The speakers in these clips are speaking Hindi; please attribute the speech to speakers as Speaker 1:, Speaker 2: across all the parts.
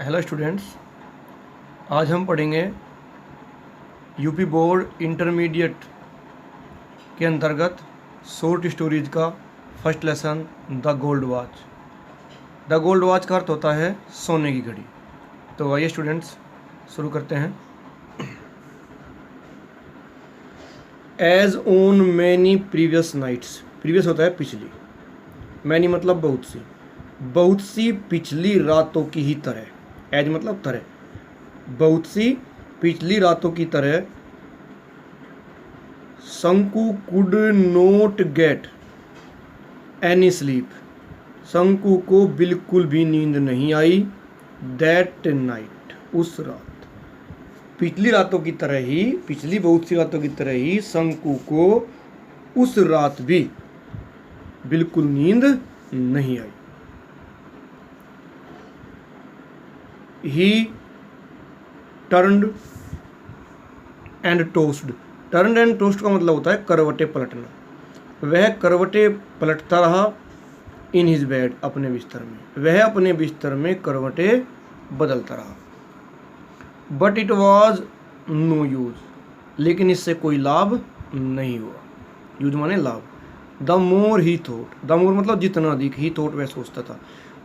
Speaker 1: हेलो स्टूडेंट्स, आज हम पढ़ेंगे यूपी बोर्ड इंटरमीडिएट के अंतर्गत शॉर्ट स्टोरीज का first lesson the gold watch. The gold watch का अर्थ होता है सोने की घड़ी। तो आइए स्टूडेंट्स शुरू करते हैं। As on many previous nights, previous होता है पिछली, मैनी मतलब बहुत सी पिछली रातों की ही तरह, एज मतलब तरह, बहुत सी पिछली रातों की तरह शंकु could note get any sleep, शंकु को बिल्कुल भी नींद नहीं आई। दैट नाइट, उस रात, पिछली रातों की तरह ही, पिछली बहुत सी रातों की तरह ही शंकु को उस रात भी बिल्कुल नींद नहीं आई। He turned and tossed, turned and toast का मतलब होता है करवटे पलटना। वह करवटे पलटता रहा इन हिज बेड, अपने बिस्तर में, वह अपने बिस्तर में करवटे बदलता रहा। But it was no use, लेकिन इससे कोई लाभ नहीं हुआ। यूज माने लाभ। The more he thought, the more मतलब जितना अधिक, ही थॉट वह सोचता था,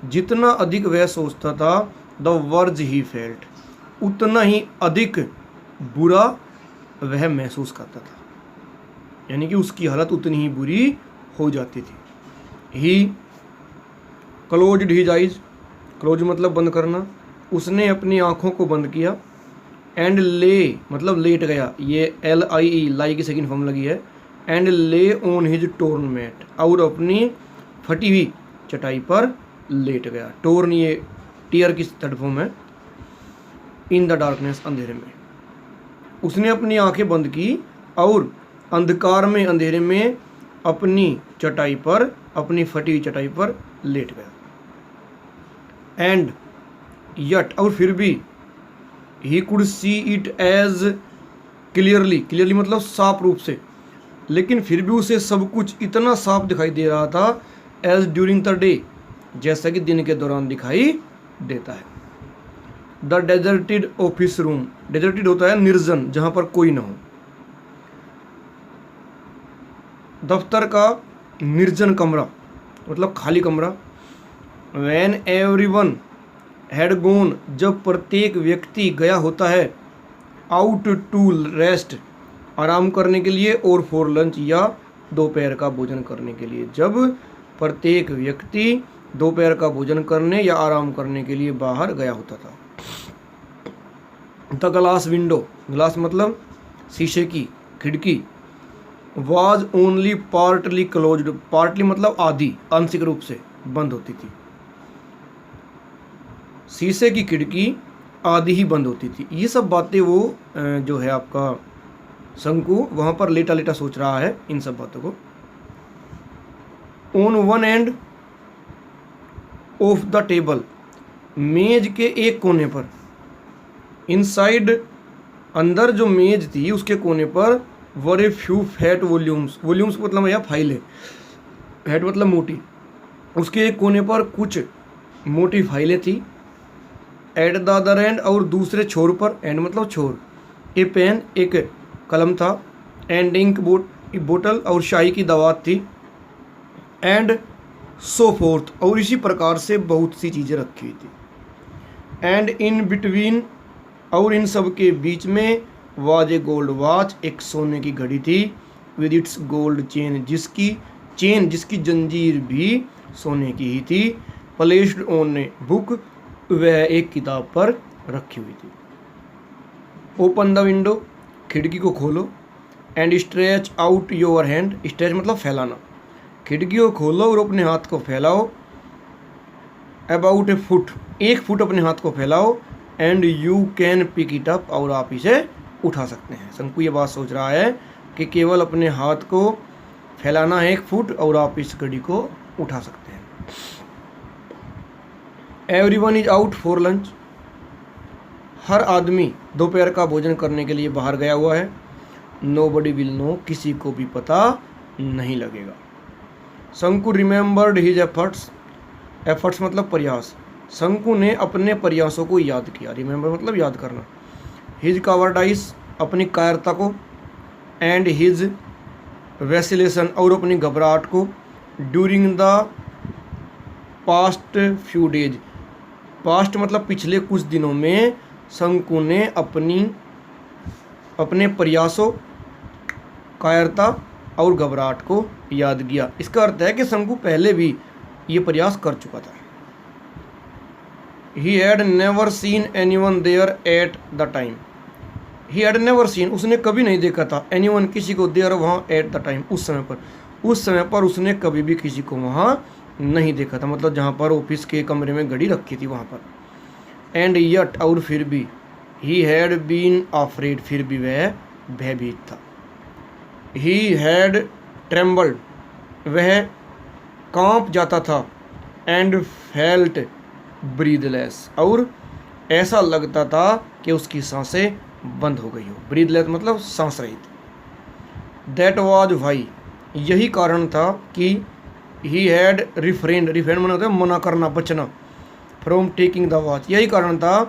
Speaker 1: जितना अधिक वह सोचता था, द वर्ज ही फेल्ट, उतना ही अधिक बुरा वह महसूस करता था, यानी कि उसकी हालत उतनी ही बुरी हो जाती थी। ही क्लोज्ड हिज आइज, क्लोज मतलब बंद करना, उसने अपनी आंखों को बंद किया। एंड ले मतलब लेट गया, ये LIE लाई की सेकंड फॉर्म लगी है। एंड ले ऑन हिज टोर्न मैट, और अपनी फटी हुई चटाई पर लेट गया। टोर्न ये टीयर की थर्ड फॉर्म है। इन द डार्कनेस, अंधेरे में, उसने अपनी आंखें बंद की और अंधकार में, अंधेरे में अपनी चटाई पर, अपनी फटी हुई चटाई पर लेट गया। एंड यट, और फिर भी, he could see it as clearly, clearly मतलब साफ रूप से, लेकिन फिर भी उसे सब कुछ इतना साफ दिखाई दे रहा था, एज ड्यूरिंग द डे, जैसा कि दिन के दौरान दिखाई देता है। The deserted office room, deserted होता है निर्जन, जहां पर कोई ना हो। दफ्तर का निर्जन कमरा मतलब खाली कमरा। व्हेन एवरीवन हैड गॉन, जब प्रत्येक व्यक्ति गया होता है। आउट टू रेस्ट, आराम करने के लिए, और फॉर लंच, या दोपहर का भोजन करने के लिए, जब प्रत्येक व्यक्ति दोपहर का भोजन करने या आराम करने के लिए बाहर गया होता था। द ग्लास विंडो, ग्लास मतलब शीशे की खिड़की। Was only partly closed, partly मतलब आधी, आंशिक रूप से बंद होती थी। शीशे की खिड़की आधी ही बंद होती थी। ये सब बातें वो जो है आपका शंकु वहां पर लेटा लेटा सोच रहा है इन सब बातों को। On one end of the table, मेज के एक कोने पर। इनसाइड, अंदर जो मेज थी उसके कोने पर, were a few fat volumes, volumes मतलब यह फाइलें, फैट मतलब मोटी, उसके एक कोने पर कुछ मोटी फाइलें थी। एट द अदर एंड, और दूसरे छोर पर, एंड मतलब छोर, ए पेन एक कलम था। एंड इंक बोतल, और शाही की दवात थी। एंड सो फोर्थ, और इसी प्रकार से बहुत सी चीज़ें रखी हुई थी। एंड इन बिटवीन, और इन सब के बीच में, वाज ए गोल्ड वॉच, एक सोने की घड़ी थी। विद इट्स गोल्ड चेन, जिसकी जंजीर भी सोने की ही थी। प्लेस्ड ऑन ए बुक, वह एक किताब पर रखी हुई थी। ओपन द विंडो, खिड़की को खोलो। And stretch out your hand, stretch मतलब फैलाना, खिड़की को खोलो और अपने हाथ को फैलाओ। अबाउट ए फुट, एक फुट अपने हाथ को फैलाओ। And you can pick it up, और आप इसे उठा सकते हैं। शंकु ये बात सोच रहा है कि केवल अपने हाथ को फैलाना है 1 फुट, और आप इस घड़ी को उठा सकते हैं। Everyone is out for lunch, हर आदमी दोपहर का भोजन करने के लिए बाहर गया हुआ है। नोबडी विल नो, किसी को भी पता नहीं लगेगा। शंकु रिमेंबर्ड हिज एफर्ट्स, एफर्ट्स मतलब प्रयास, शंकु ने अपने प्रयासों को याद किया, रिमेंबर मतलब याद करना, हिज कावर्डाइस अपनी कायरता को, एंड हिज वैसिलेशन और अपनी घबराहट को, during the past few days, past मतलब पिछले कुछ दिनों में शंकु ने अपने प्रयासों, कायरता और घबराहट को याद किया। इसका अर्थ है कि शंकु पहले भी ये प्रयास कर चुका था। He had never seen anyone there at the time. He had never seen, उसने कभी नहीं देखा था, anyone किसी को, there वहाँ at the time उस समय पर उसने कभी भी किसी को वहाँ नहीं देखा था, मतलब जहाँ पर ऑफिस के कमरे में घड़ी रखी थी वहाँ पर। एंड yet और फिर भी, he had been afraid फिर भी वह भयभीत था। He had trembled वह कांप जाता था, एंड felt breathless और ऐसा लगता था कि उसकी सांसें बंद हो गई हो, breathless मतलब सांस रहित। That was why यही कारण था कि he had refrained माना होता है मना करना, बचना, from taking the watch यही कारण था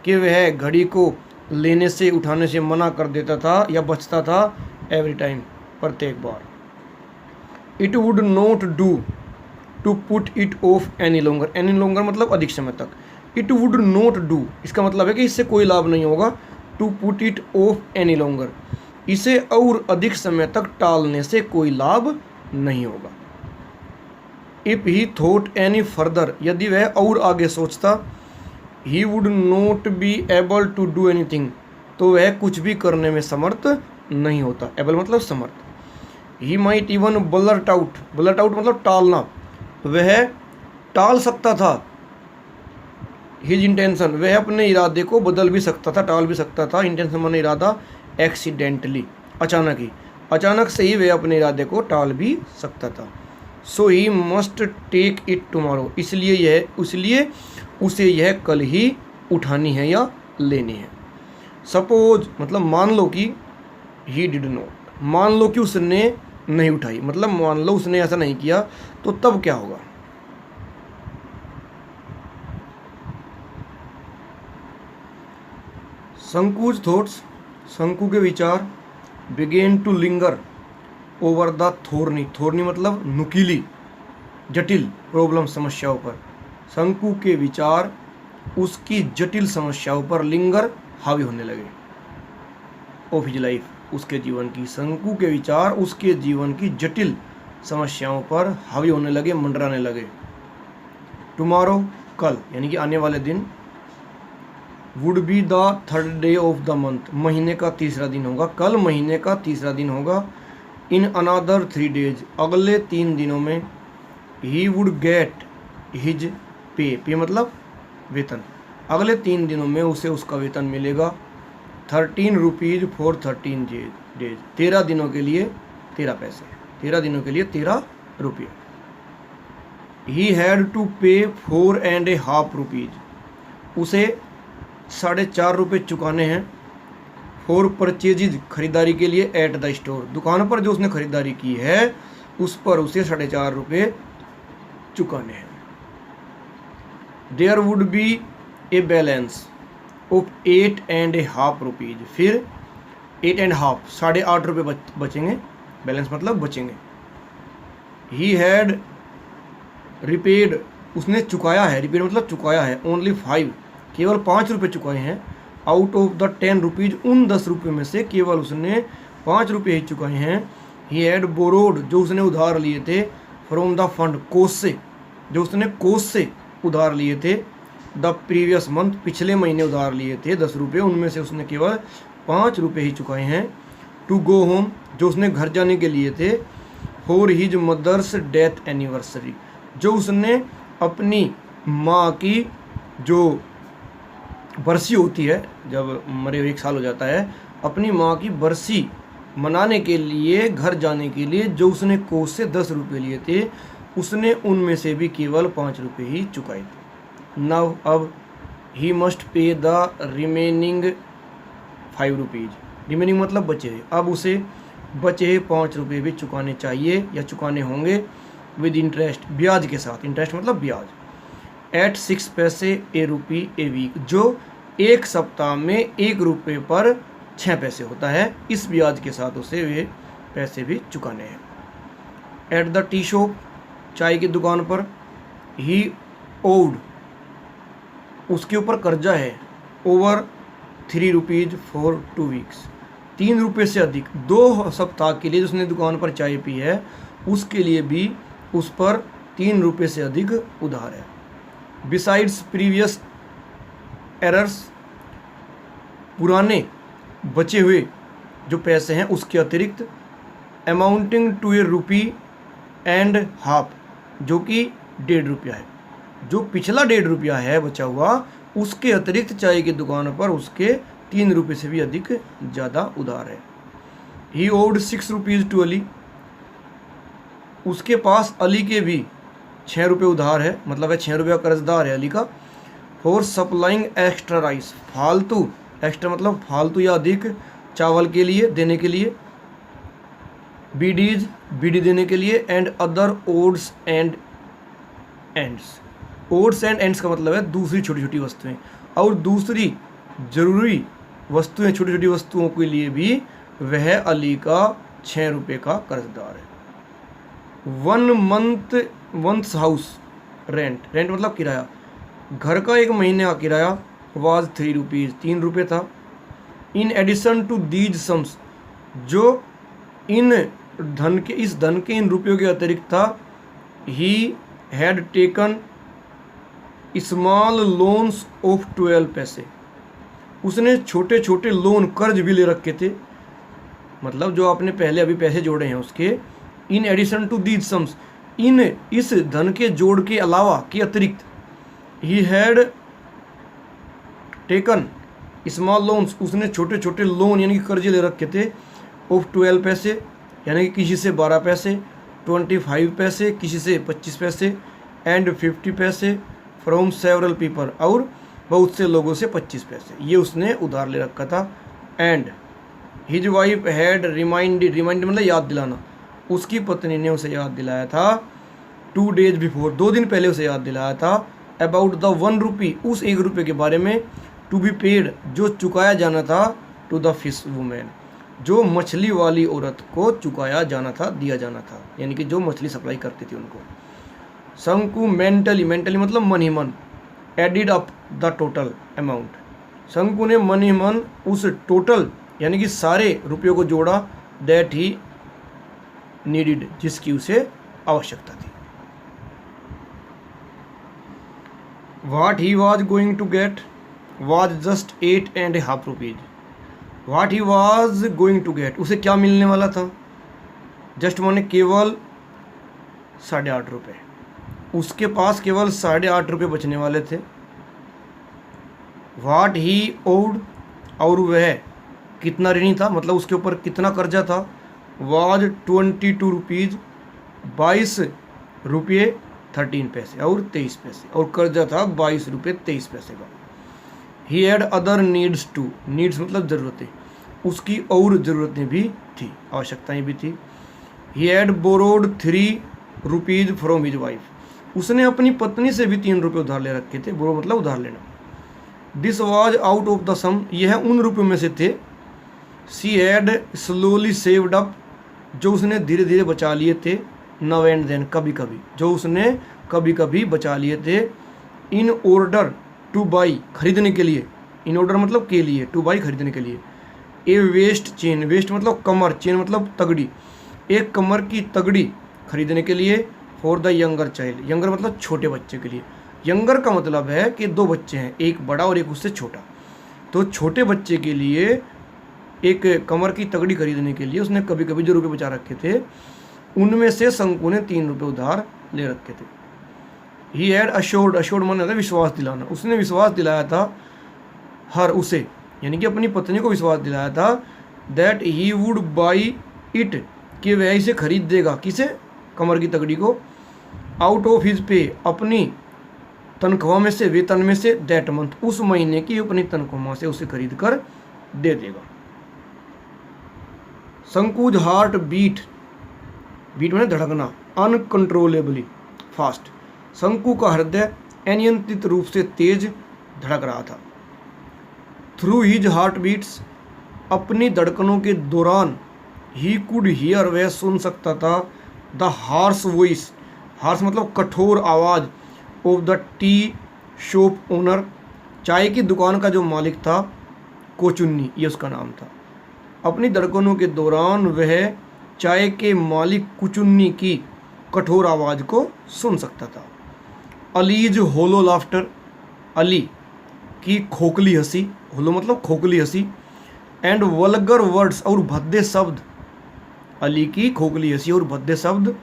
Speaker 1: कि वह घड़ी को लेने से, उठाने से मना कर देता था या बचता था every time प्रत्येक बार। It would not do to put it off any longer मतलब अधिक समय तक। It would not do इसका मतलब है कि इससे कोई लाभ नहीं होगा, to put it off any longer इसे और अधिक समय तक टालने से कोई लाभ नहीं होगा। If he thought any further यदि वह और आगे सोचता, he would not be able to do anything तो वह कुछ भी करने में समर्थ नहीं होता, able मतलब समर्थ। He might even blurt out मतलब टालना, वह टाल सकता था, हिज इंटेंशन वह अपने इरादे को बदल भी सकता था, टाल भी सकता था, इंटेंशन माने इरादा, एक्सीडेंटली अचानक से ही वह अपने इरादे को टाल भी सकता था। So he must take it tomorrow इसलिए उसे यह कल ही उठानी है या लेनी है। सपोज मतलब मान लो कि ही डिड नॉट, मान लो कि उसने नहीं उठाई, मतलब मान लो उसने ऐसा नहीं किया तो तब क्या होगा। शंकुज थॉट्स शंकु के विचार, begin to linger over the thorny मतलब नुकीली, जटिल प्रॉब्लम समस्याओं पर। शंकु के विचार उसकी जटिल समस्याओं पर लिंगर हावी होने लगे, ऑफ हिज लाइफ उसके जीवन की। शंकु के विचार उसके जीवन की जटिल समस्याओं पर हावी होने लगे, मंडराने लगे। टुमारो कल यानी कि आने वाले दिन, would be the third day of the month महीने का तीसरा दिन होगा, कल महीने का तीसरा दिन होगा। इन अनदर 3 days अगले 3 दिनों में, he would get his pay मतलब वेतन, अगले 3 दिनों में उसे उसका वेतन मिलेगा। 13 रुपीज़ फॉर 13 डेज 13 दिनों के लिए 13 पैसे, 13 दिनों के लिए 13 रुपये। ही हैड टू पे 4.5 रुपीज़ उसे 4.5 रुपये चुकाने हैं। फॉर परचेजिज खरीदारी के लिए, एट द स्टोर दुकान पर जो उसने खरीदारी की है उस पर उसे 4.5 रुपये चुकाने हैं। There would be a balance of 8.5 rupees, फिर 8.5 8.5 रुपये बचेंगे, बैलेंस मतलब बचेंगे। ही हैड रिपेड उसने चुकाया है, रिपेड मतलब चुकाया है, ओनली 5 केवल 5 रुपये चुकाए हैं। आउट ऑफ द 10 रुपीज़ उन 10 रुपये में से केवल उसने 5 रुपये ही चुकाए हैं। ही हैड बोरोड जो उसने उधार लिए थे, फ्रॉम द फंड कोष से, जो उसने कोष से उधार लिए थे। द प्रीवियस मंथ पिछले महीने उधार लिए थे 10 रुपये, उनमें से उसने केवल 5 रुपये ही चुकाए हैं। टू गो होम जो उसने घर जाने के लिए थे। For his mother's death anniversary जो उसने अपनी माँ की जो बरसी होती है, जब मरे हुए 1 साल हो जाता है, अपनी माँ की बरसी मनाने के लिए घर जाने के लिए जो उसने कोष से 10 रुपये लिए थे, उसने उनमें से भी केवल 5 रुपये ही चुकाए थे। नव अब he must pay the remaining 5 rupees, remaining मतलब बचे हुए, अब उसे बचे हुए 5 रुपये भी चुकाने चाहिए या चुकाने होंगे। विद इंटरेस्ट ब्याज के साथ, इंटरेस्ट मतलब ब्याज। एट 6 पैसे ए रुपी ए वीक, जो एक सप्ताह में 1 रुपये पर 6 पैसे होता है। इस ब्याज के साथ उसे वे पैसे भी चुकाने हैं। एट द टी शॉप, चाय की दुकान पर, ही ओव्ड, उसके ऊपर कर्जा है, ओवर 3 रुपीज़ फॉर 2 वीक्स, 3 रुपये से अधिक 2 सप्ताह के लिए जिसने दुकान पर चाय पी है उसके लिए भी उस पर 3 रुपये से अधिक उधार है। बिसाइड्स प्रीवियस एरर्स, पुराने बचे हुए जो पैसे हैं उसके अतिरिक्त, amounting to a rupee and half, जो कि 1.5 रुपया है, जो पिछला 1.5 रुपया है बचा हुआ उसके अतिरिक्त चाय की दुकान पर उसके 3 रुपये से भी अधिक ज़्यादा उधार है। ही ओव्ड 6 रुपीज़ टू अली, उसके पास अली के भी 6 रुपये उधार है, मतलब है 6 रुपये कर्जदार है अली का। फॉर सप्लाइंग एक्स्ट्रा राइस, फालतू, एक्स्ट्रा मतलब फालतू या अधिक चावल के लिए देने के लिए, बीडीज बीडी देने के लिए, and other odds and ends. Odds and ends का मतलब है दूसरी छोटी छोटी वस्तुएं, और दूसरी जरूरी वस्तुएं, छोटी छोटी वस्तुओं के लिए भी वह अली का 6 रुपये का कर्जदार है। 1 मंथ्स हाउस रेंट, रेंट मतलब किराया, घर का 1 महीने का किराया वाज 3 रुपीज़, 3 रुपये था। In addition to these sums, जो इन धन के, इस धन के इन रुपयों के अतिरिक्त था। ही had taken small loans of 12 पैसे, उसने छोटे छोटे लोन, कर्ज भी ले रखे थे, मतलब जो आपने पहले अभी पैसे जोड़े हैं उसके। In addition to these sums, in इस धन के जोड़ के अलावा, के अतिरिक्त। He had taken small loans, उसने छोटे छोटे लोन यानी कि कर्जे ले रखे थे, ऑफ 12 पैसे, यानी कि किसी से 12 पैसे, 25 पैसे, किसी से 25 पैसे, एंड 50 पैसे फ्रॉम सेवरल पीपल, और बहुत से लोगों से 25 पैसे, ये उसने उधार ले रखा था। And his wife had reminded, remind मतलब याद दिलाना, उसकी पत्नी ने उसे याद दिलाया था 2 days बिफोर, 2 दिन पहले उसे याद दिलाया था, अबाउट द 1 रुपी, उस 1 रुपये के बारे में, टू बी पेड, जो चुकाया जाना था, टू द फिश वुमेन, जो मछली वाली औरत को चुकाया जाना था, दिया जाना था, यानी कि जो मछली सप्लाई करती थी उनको। शंकु मेंटली, मेंटली मतलब मन ही मन, added up the total amount, शंकु ने मन ही मन उस टोटल यानी कि सारे रुपयों को जोड़ा, दैट ही नीडिड, जिसकी उसे आवश्यकता थी। What he was going to get was just 8.5 rupees. What he was going to get, उसे क्या मिलने वाला था, जस्ट माने केवल 8.5 रुपये, उसके पास केवल 8.5 रुपये बचने वाले थे। What he owed, और वह कितना ऋणी था, मतलब उसके ऊपर कितना कर्जा था, was 22 रुपीज़, 22 रुपये 13 पैसे और 23 पैसे, और कर्जा था 22 रुपये 23 पैसे का। He had other needs too, needs मतलब ज़रूरतें, उसकी और ज़रूरतें भी थी, आवश्यकताएं भी थी। He had borrowed 3 rupees from his wife, उसने अपनी पत्नी से भी 3 रुपये उधार ले रखे थे, बोरो मतलब उधार लेना। This was out of the sum, यह उन रुपयों में से थे। She had slowly saved up, जो उसने धीरे धीरे बचा लिए थे। नाउ एंड देन, कभी कभी, जो उसने कभी कभी बचा लिए थे। इन ऑर्डर टू बाई, खरीदने के लिए, इन ऑर्डर मतलब के लिए, टू बाई खरीदने के लिए। ए वेस्ट चेन, वेस्ट मतलब कमर, चेन मतलब तगड़ी, एक कमर की तगड़ी खरीदने के लिए। For the younger child, younger मतलब छोटे बच्चे के लिए, यंगर का मतलब है कि 2 बच्चे हैं, एक बड़ा और एक उससे छोटा, तो छोटे बच्चे के लिए एक कमर की तगड़ी खरीदने के लिए उसने कभी कभी जो रुपये बचा रखे थे उनमें से शंकु ने 3 रुपये उधार ले रखे थे। ही हैड अश्योर्ड, अश्योर्ड माने होता है विश्वास दिलाना, उसने विश्वास दिलाया था हर उसे, यानी कि अपनी पत्नी को विश्वास दिलाया था, that he would buy it, कि वह इसे खरीद देगा, किसे, कमर की तगड़ी को, आउट ऑफ हिज पे, अपनी तनख्वाह में से, वेतन में से, दैट मंथ, उस महीने की अपनी तनख्वाह से उसे खरीद कर दे देगा। शंकुज हार्ट बीट, बीट में धड़कना, अनकंट्रोलेबली फास्ट, शंकु का हृदय अनियंत्रित रूप से तेज धड़क रहा था। थ्रू हिज हार्ट बीट्स, अपनी धड़कनों के दौरान, ही कुड हियर, वह सुन सकता था, द हार्श वॉइस, हार्श मतलब कठोर आवाज़, of the tea shop owner, चाय की दुकान का जो मालिक था, कोचुन्नी ये उसका नाम था। अपनी धड़कनों के दौरान वह चाय के मालिक कुचुन्नी की कठोर आवाज़ को सुन सकता था। अलीज होलो लाफ्टर, अली की खोखली हंसी, होलो मतलब खोखली हंसी, एंड वल्गर वर्ड्स और भद्दे शब्द, अली की खोखली हंसी और भद्दे शब्द,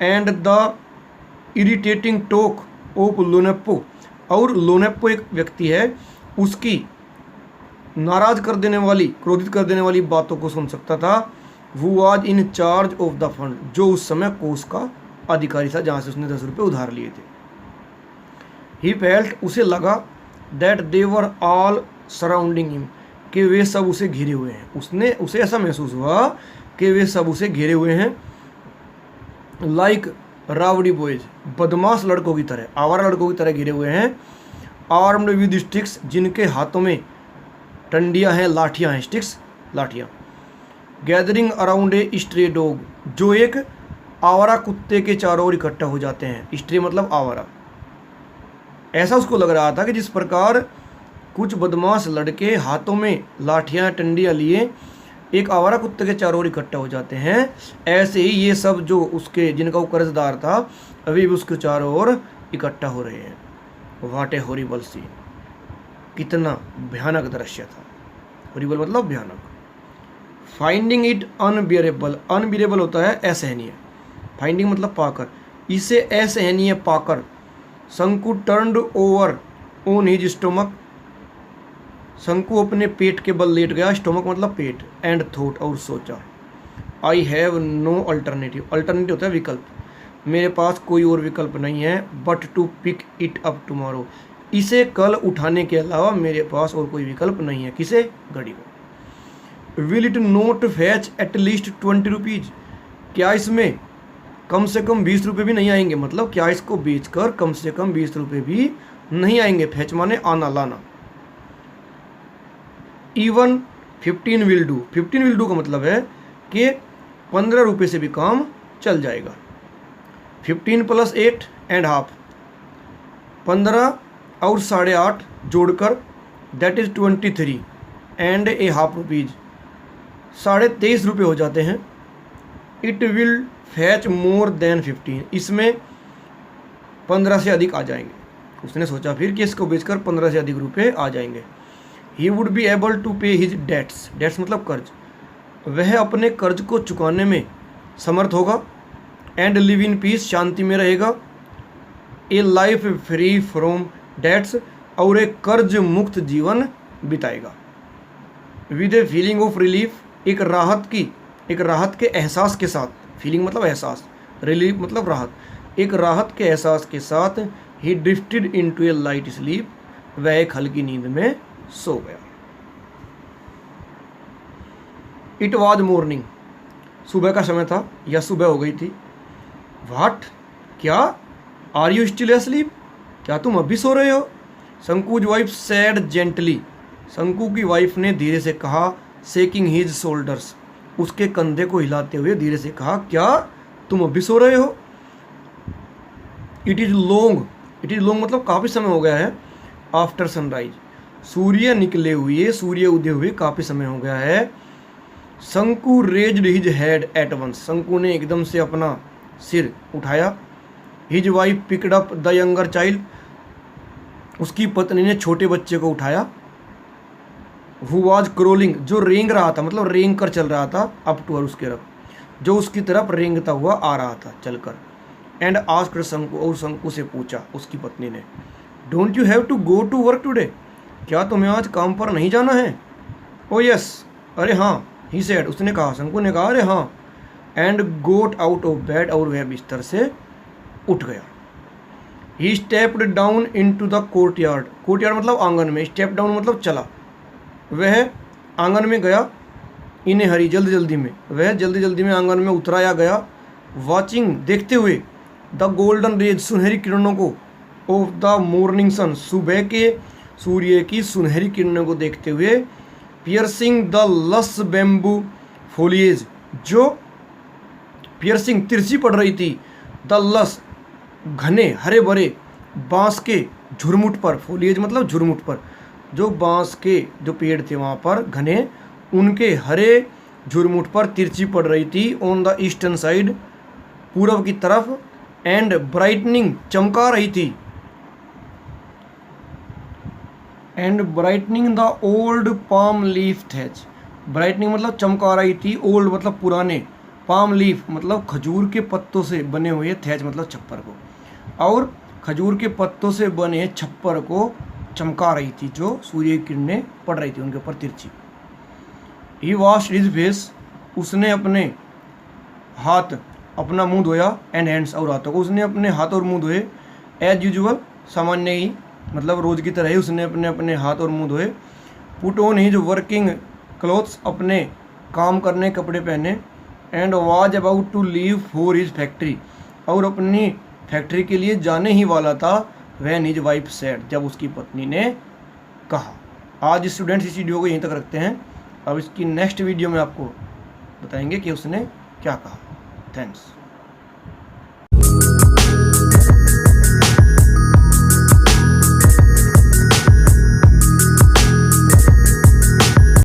Speaker 1: and the irritating talk of Loneppo, और लोनेप्पो एक व्यक्ति है, उसकी नाराज कर देने वाली, क्रोधित कर देने वाली बातों को सुन सकता था। वो was in charge of the fund, जो उस समय कोष का अधिकारी था जहाँ से उसने 10 रुपये उधार लिए थे। ही फेल्ट, उसे लगा, that they were all surrounding him, कि वे सब उसे घिरे हुए हैं। उसे ऐसा महसूस हुआ कि वे सब उसे घेरे हुए हैं। लाइक रावड़ी बॉयज, बदमाश लड़कों की तरह, आवारा लड़कों की तरह घिरे हुए हैं। आर्म्ड विद स्टिक्स, जिनके हाथों में टंडियाँ हैं, लाठियाँ हैं, स्टिक्स लाठियाँ। Gathering around a stray dog, जो एक आवारा कुत्ते के चारों ओर इकट्ठा हो जाते हैं। स्ट्रे मतलब आवारा। ऐसा उसको लग रहा था कि जिस प्रकार कुछ बदमाश लड़के हाथों में लाठियाँ टंडियाँ लिए एक आवारा कुत्ते के चारों ओर इकट्ठा हो जाते हैं, ऐसे ही ये सब जो उसके, जिनका वो कर्जदार था, अभी भी उसके चारों ओर इकट्ठा हो रहे हैं। व्हाट ए हॉरिबल सीन, कितना भयानक दृश्य था। हॉरिबल मतलब भयानक। फाइंडिंग इट अनबियरेबल, अनबियरेबल होता है असहनीय, फाइंडिंग मतलब पाकर, इसे असहनीय पाकर शंकु turned over on his stomach, शंकु अपने पेट के बल लेट गया, स्टोमक मतलब पेट, एंड थॉट, और सोचा, I have no alternative, alternative होता है विकल्प, मेरे पास कोई और विकल्प नहीं है, but to pick it up tomorrow, इसे कल उठाने के अलावा मेरे पास और कोई विकल्प नहीं है। किसे? घड़ी को। Will it note fetch at least 20 rupees, क्या इसमें कम से कम 20 रुपये भी नहीं आएंगे, मतलब क्या इसको बेचकर कम से कम 20 रुपये भी नहीं आएंगे। फैच माने आना, लाना। Even 15 will do, 15 will do का मतलब है कि 15 रुपये से भी काम चल जाएगा। 15 + 8 एंड हाफ, 15 और 8.5 जोड़कर, that is 23 and A half rupees, 23.5 रुपये हो जाते हैं। It will fetch more than 15, इसमें 15 से अधिक आ जाएंगे। उसने सोचा फिर कि इसको बेचकर 15 से अधिक रुपये आ जाएंगे। He would be able to pay his debts, debts मतलब कर्ज, वह अपने कर्ज को चुकाने में समर्थ होगा। एंड लिव इन पीस, शांति में रहेगा। A life free from debts, और एक कर्ज मुक्त जीवन बिताएगा। With a feeling of relief, एक राहत के एहसास के साथ, फीलिंग मतलब एहसास, रिलीफ मतलब राहत, एक राहत के एहसास के साथ ही ड्रिफ्टेड इनटू ए लाइट स्लीप, वह एक हल्की नींद में सो गया। इट वॉज मॉर्निंग, सुबह का समय था या सुबह हो गई थी। व्हाट, क्या? आर यू स्टिल एस्लीप, क्या तुम अभी सो रहे हो? शंकुज वाइफ सैड जेंटली, शंकु की वाइफ ने धीरे से कहा, शेकिंग हिज शोल्डर्स, उसके कंधे को हिलाते हुए धीरे से कहा, क्या तुम अभी सो रहे हो? इट इज़ लॉन्ग मतलब काफ़ी समय हो गया है। आफ्टर सनराइज, सूर्य निकले हुए, सूर्य उदय हुए काफ़ी समय हो गया है। Shanku raised his head at once, Shanku ने एकदम से अपना सिर उठाया। His wife picked up the younger child, उसकी पत्नी ने छोटे बच्चे को उठाया। हु वाज क्रोलिंग, जो रेंग रहा था, मतलब रेंग कर चल रहा था, अप टू हर, उसकी तरफ, जो उसकी तरफ रेंगता हुआ आ रहा था चलकर। एंड आस्क्ड शंकु, और शंकु से पूछा उसकी पत्नी ने, don't you have to go to work today, क्या तुम्हें आज काम पर नहीं जाना है? ओ यस, अरे हाँ, ही सेड, उसने कहा, शंकु ने कहा, अरे हाँ। And got out of bed, और वह बिस्तर से उठ गया। He stepped down into the courtyard, courtyard मतलब आंगन में, स्टेप डाउन मतलब चला, वह आंगन में गया। इन्हें हरी, जल्दी जल्दी में आंगन में उतराया गया। वॉचिंग, देखते हुए, द गोल्डन रेज, सुनहरी किरणों को, ऑफ द मॉर्निंग सन, सुबह के सूर्य की सुनहरी किरणों को देखते हुए, पियर्सिंग द लस बेम्बू फोलिएज, जो पियर्सिंग तिरछी पड़ रही थी, द लस घने हरे भरे बांस के झुरमुट पर, फोलिएज मतलब झुरमुट पर, जो बांस के जो पेड़ थे वहाँ पर घने, उनके हरे झुरमुट पर तिरछी पड़ रही थी, ऑन द ईस्टर्न साइड, पूर्व की तरफ, एंड ब्राइटनिंग चमका रही थी, and brightening the old palm leaf thatch, brightening मतलब चमका रही थी, ओल्ड मतलब पुराने, पाम लीफ मतलब खजूर के पत्तों से बने हुए, थैच मतलब छप्पर को, और खजूर के पत्तों से बने छप्पर को चमका रही थी, जो सूर्य की किरणें पड़ रही थी उनके ऊपर तिरछी। ही वॉश्ड हिज फेस, उसने अपने हाथ, अपना मुंह धोया, एंड हैंड्स और हाथों को, उसने अपने हाथ और मुंह धोए, एज यूजुअल सामान्य ही मतलब रोज की तरह ही उसने अपने अपने हाथ और मुंह धोए। Put on his working clothes, अपने काम करने कपड़े पहने, and was about to leave for his factory, और अपनी फैक्ट्री के लिए जाने ही वाला था, व्हेन हिज वाइफ सेड, जब उसकी पत्नी ने कहा। आज स्टूडेंट्स इस वीडियो को यहीं तक रखते हैं, अब इसकी नेक्स्ट वीडियो में आपको बताएंगे कि उसने क्या कहा। थैंक्स।